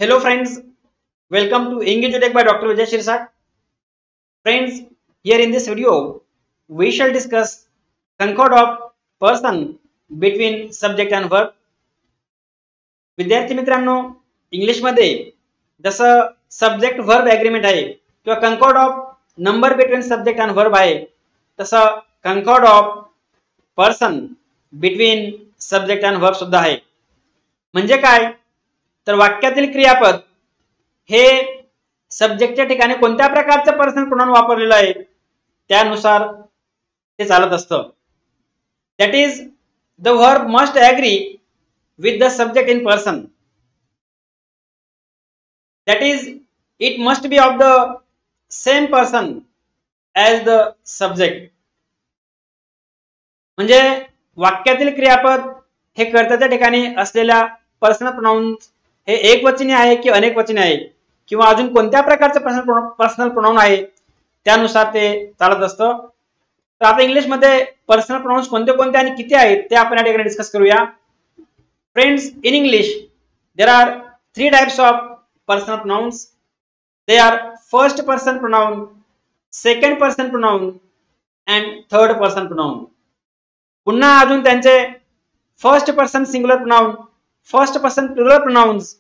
Hello friends, welcome to English Tech by Dr. Vijay Shirsak. Friends, here in this video, we shall discuss concord of person between subject and verb. विद्यार्थी मित्रांनो, English मध्ये जसं subject verb agreement आहे किंवा concord of number between subject and verb आहे, तसं concord of person between subject and verb सुद्धा आहे. म्हणजे काय तर वाक्यातील क्रियापद हे सब्जेक्टच्या ठिकाणी कोणत्या प्रकारचं पर्सन प्रोनाउन वापरलेलं आहे त्यानुसार ते चालत असतं. That is the verb must agree with the subject in person. That is, it must be of the same person as the subject. म्हणजे वाक्यातील क्रियापद हे कर्त्याच्या ठिकाणी असलेल्या पर्सनल प्रोनाउन्स हे एकवचनी आहे की अनेकवचनी आहे किंवा अजून कोणत्या प्रकारचं पर्सनल प्रोनाउन आहे त्यानुसार ते चालत असतं. तर आता इंग्लिश मध्ये पर्सनल प्रोनाउन्स कोणते कोणते आणि किती आहेत ते आपण या ठिकाणी डिस्कस करूया. Friends, in English, there are three types of personal pronouns. They are first person pronoun, second person pronoun, and third person pronoun. पुन्हा अजून त्यांचे first person singular pronoun, first person plural pronouns,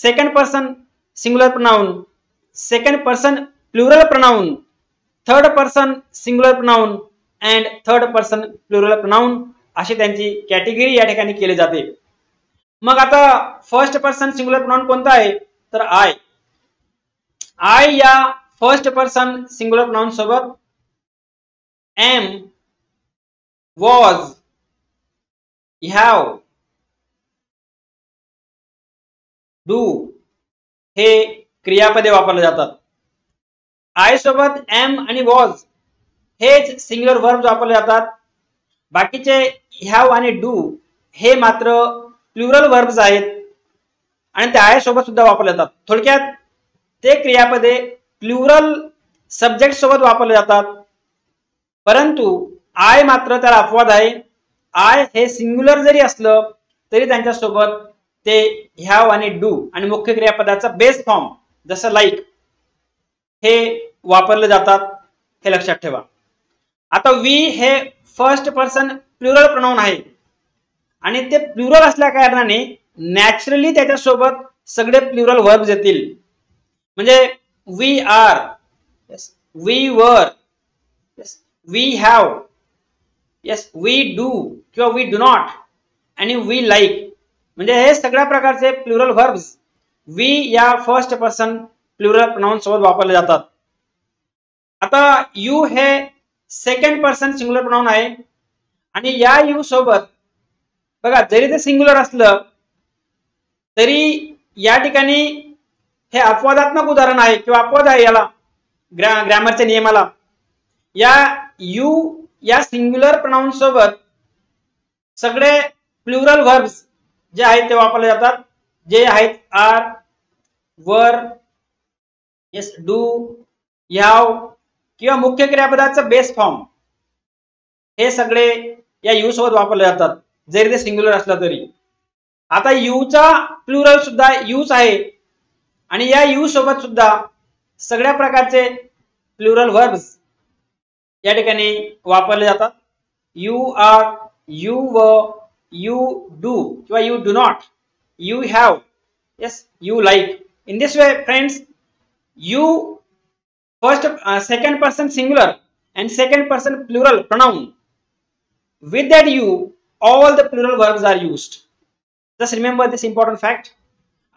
second person singular pronoun, second person plural pronoun, third person singular pronoun, and third person plural pronoun अशी त्यांची category या ठिकाणी केली जाते. मग आता फर्स्ट पर्सन सिंगुलर प्रोनाउन कोणता आहे तर आय. आय या फर्स्ट पर्सन सिंगुलर प्रोनाउन सोबत एम, वॉज, हॅव, डू हे क्रियापदे वापरले जातात. आय सोबत एम आणि वॉज हेच सिंगुलर वर्ब वापरले जातात. बाकीचे हॅव आणि डू हे मात्र प्लुरल वर्ब्स आहेत आणि ते आय सोबत सुद्धा वापरले जातात. थोडक्यात ते क्रियापदे प्लुरल सब्जेक्ट सोबत वापरले जातात. परंतु आय मात्र त्याला अपवाद आहे. आय हे सिंग्युलर जरी असलं तरी त्यांच्या सोबत ते हॅव आणि डू आणि मुख्य क्रियापदाचा बेस फॉर्म जसं लाईक हे वापरले जातात. हे लक्षात ठेवा. आता वी हे फर्स्ट पर्सन प्लुरल प्रोनाउन आहे आणि ते प्लुरल असल्या कारणाने नॅचरली त्याच्यासोबत सगळे प्लुरल वर्ब्स येतील. म्हणजे we are, yes, we were, yes, we have, yes, we do किंवा वी डू नॉट आणि वी लाईक म्हणजे हे सगळ्या प्रकारचे प्लुरल वर्ब्स वी या फर्स्ट पर्सन प्लुरल प्रोनाउन सोबत वापरले जातात. आता यू हे सेकंड पर्सन सिंगुलर प्रोनाउन आहे आणि या यू सोबत बघा जरी ते सिंग्युलर असलं तरी या ठिकाणी हे अपवादात्मक उदाहरण आहे किंवा अपवाद आहे याला ग्रामरच्या नियमाला. या यू या सिंग्युलर प्रोनाउन सोबत सगळे प्लुरल वर्ब्स जे आहेत ते वापरले जातात. जे आहेत आर, वर, यस, डू, हॅव किंवा मुख्य क्रियापदाचं बेस फॉर्म हे सगळे या यू सोबत वापरले जातात जरी ते सिंग्युलर असलं तरी. आता यूचा प्लुरल सुद्धा यूच आहे आणि या यू सोबत सुद्धा सगळ्या प्रकारचे प्लुरल वर्ब्स या ठिकाणी वापरले जातात. You are, you were, you do किंवा you do not, you have, yes, you like. In this way friends, you first second person singular and second person plural pronoun. With that you, all the plural verbs are used. Just remember this important fact.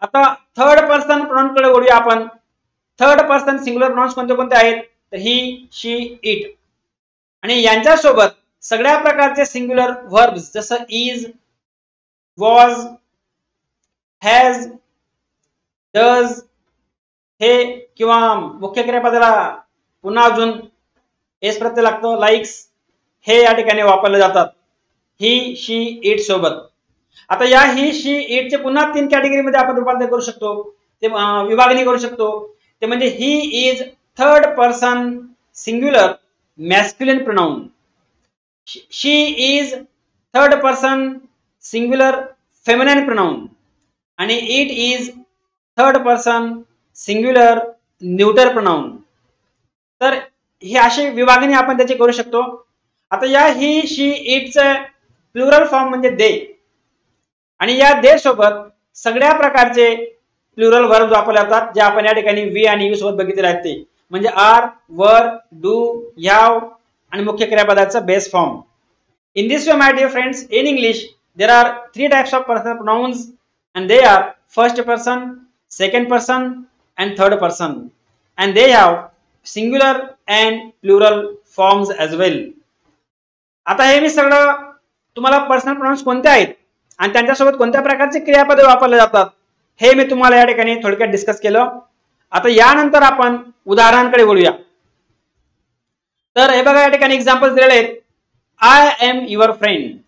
आता third person pronoun कडे वळूया आपण. Third person singular pronounce कोणते कोणते आहेत तर ही, she, it आणि यांच्या सोबत सगळ्या प्रकारचे सिंगुलर वर्ब्स जसं इज, वॉज, हॅज, डज हे किंवा मुख्य क्रियापदाला पुन्हा अजून एस प्रत्यय लागतो लाईक्स हे या ठिकाणी वापरले जातात ही, शी, इट सोबत. आता या ही, शी, इट चे पुन्हा तीन कॅटेगरीमध्ये आपण रूपांतर करू शकतो, ते विभागणी करू शकतो. ते म्हणजे he is third person singular masculine pronoun, she is third person singular feminine pronoun आणि it is third person singular neuter pronoun. तर हे असे विभागणी आपण त्याचे करू शकतो. आता या ही शी इटचं प्लुरल फॉर्म म्हणजे दे, आणि या दे सोबत सगळ्या प्रकारचे प्लुरल वर्ब वापरले जातात जे आपण या ठिकाणी वी आणि यू सोबत बघितले आहेत ते म्हणजे आर, वर, डू, हॅव आणि मुख्य क्रियापदाचा base form. In this way, my dear friends, in English, there are three types of personal pronouns, and they are first person, second person, and third person, and they have singular and plural forms as well. आता हे मी सगळं तुम्हाला personal pronounce कोणते आहेत आणि त्यांच्यासोबत कोणत्या प्रकारचे क्रियापदे वापरले जातात हे मी तुम्हाला या ठिकाणी थोडक्यात डिस्कस केलं. आता यानंतर आपण उदाहरणांकडे वळूया. तर हे बघा या ठिकाणी एक्झाम्पल्स दिलेले आहेत. आय एम युअर फ्रेंड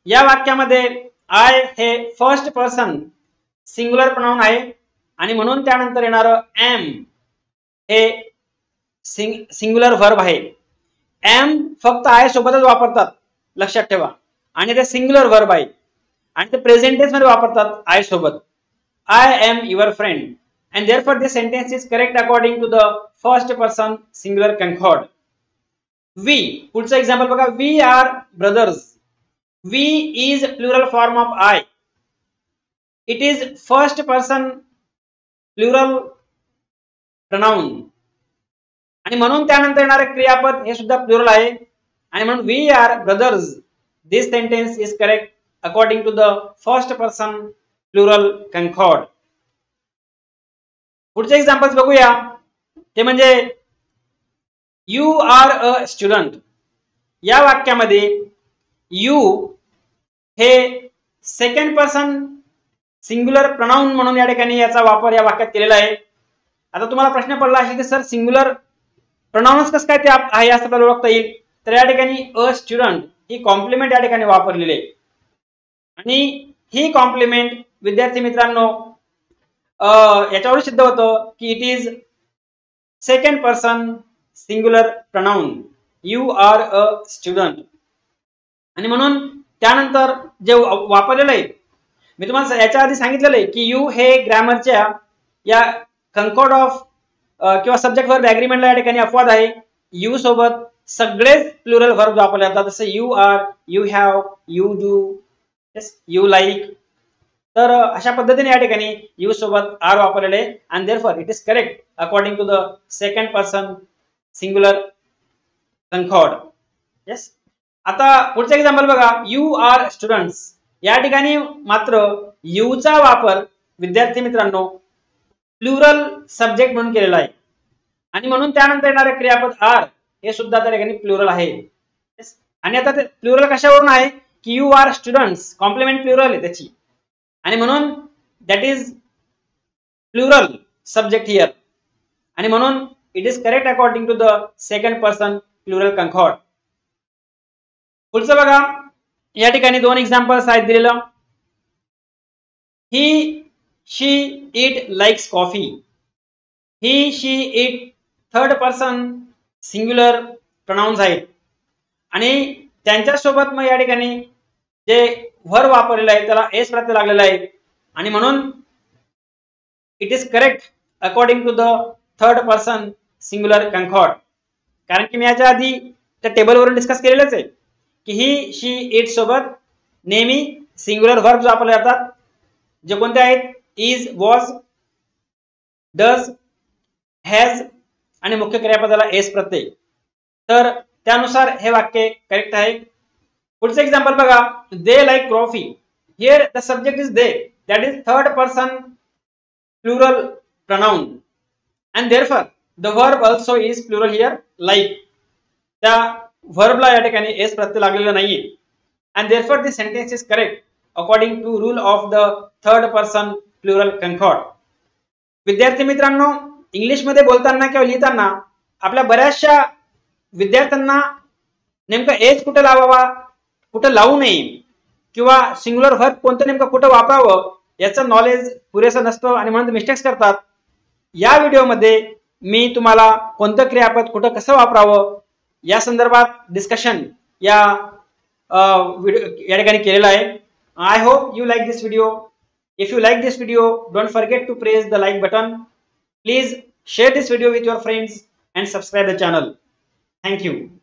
या वाक्यामध्ये आय हे फर्स्ट पर्सन सिंग्युलर प्रोनाउन आहे आणि म्हणून त्यानंतर येणारं एम हे सिंग्युलर व्हर्ब आहे. एम फक्त आय सोबतच वापरतात लक्षात ठेवा, आणि ते सिंग्युलर व्हर्ब आहे आणि ते प्रेझेंट टेन्स मध्ये वापरतात आय सोबत. I am your friend and therefore this sentence is correct according to the first person singular concord. We, पुढचं एक्झाम्पल बघा. We are brothers. We is plural form of I. It is first person plural pronoun आणि म्हणून त्यानंतर येणारे क्रियापद हे सुद्धा plural आहे आणि म्हणून we are brothers. This sentence is correct according to the first person plural concord. पुढचे एक्झाम्पल्स बघूया ते म्हणजे यू आर अ स्टुडंट या वाक्यामध्ये यू हे सेकंड पर्सन सिंग्युलर प्रोनाउन म्हणून या ठिकाणी याचा वापर या वाक्यात केलेला आहे. आता तुम्हाला प्रश्न पडला असेल की सर सिंग्युलर प्रोनाउन्स कसं काय ते आहे असं आपल्याला ओळखता येईल. तर या ठिकाणी अ स्टुडंट ही कॉम्प्लिमेंट या ठिकाणी वापरलेली आहे आणि ही कॉम्प्लिमेंट विद्यार्थी मित्रांनो याच्यावर सिद्ध होतं की it is second person singular pronoun. You are a student आणि म्हणून त्यानंतर जे वापरलेलं आहे मी तुम्हाला याच्या आधी सांगितलेलं आहे की यू हे ग्रामरच्या या कंकॉर्ड ऑफ किंवा सब्जेक्ट वर्ब ॲग्रीमेंटला या ठिकाणी अपवाद आहे. यू सोबत सगळेच प्लुरल वर्ब वापरले जातात जसे you are, you have, you do, you like. तर अशा पद्धतीने या ठिकाणी यू सोबत आर वापरलेले आहे आणि therefore it is correct according to the second person singular concord. Yes. आता पुढचा एक्झाम्पल बघा. यू आर स्टुडंट्स या ठिकाणी मात्र यूचा वापर विद्यार्थी मित्रांनो प्लुरल सब्जेक्ट म्हणून केलेला आहे आणि म्हणून त्यानंतर येणारे क्रियापद आर हे सुद्धा त्या ठिकाणी प्लुरल आहे. आणि आता ते प्लुरल कशावरून आहे की you are students complement plural आहे त्याची आणि म्हणून that is plural subject here आणि म्हणून it is correct according to the second person plural concord. पुढचं बघा. या ठिकाणी दोन एक्झाम्पल्स आहेत दिलेलं. He she it likes coffee. He she it third person singular pronouns आहेत आणि त्यांच्यासोबत मग या ठिकाणी जे व्हर्ब वापरलेला आहे त्याला एस प्रत्यय लागलेला आहे आणि म्हणून it is correct according to the third person singular concord. कारण की मी याच्या आधी त्या टेबलवरून डिस्कस केलेलंच आहे की ही शी इट सोबत नेहमी सिंग्युलर व्हर्ब वापरले जातात जे कोणते आहेत इज, वॉज, डज, हॅज आणि मुख्य क्रियापदाला एस प्रत्यय. तर त्यानुसार हे वाक्य करेक्ट आहे. पुढचं एक्झाम्पल बघा. दे like coffee. Here the subject is they that is third person plural pronoun and therefore the verb also is plural here like. त्या व्हर्बला या ठिकाणी एस प्रत्यय लागलेला नाहीये and therefore this sentence is correct according to rule of the third person plural concord. विद्यार्थी मित्रांनो English मध्ये बोलताना किंवा लिहिताना आपल्या बऱ्याचशा विद्यार्थ्यांना नेमका एस कुठे लावावा कुठे लावू नये किंवा सिंग्युलर व्हर्ब कोणतं नेमकं कुठं वापरावं याचं नॉलेज पुरेसं नसतं आणि म्हणून मिस्टेक्स करतात. या व्हिडिओमध्ये मी तुम्हाला कोणतं क्रियापद कुठं कसं वापरावं या संदर्भात डिस्कशन या ठिकाणी केलेलं आहे. I hope you like this video. If you like this video, don't forget to press the like button. Please share this video with your friends and subscribe the channel. Thank you.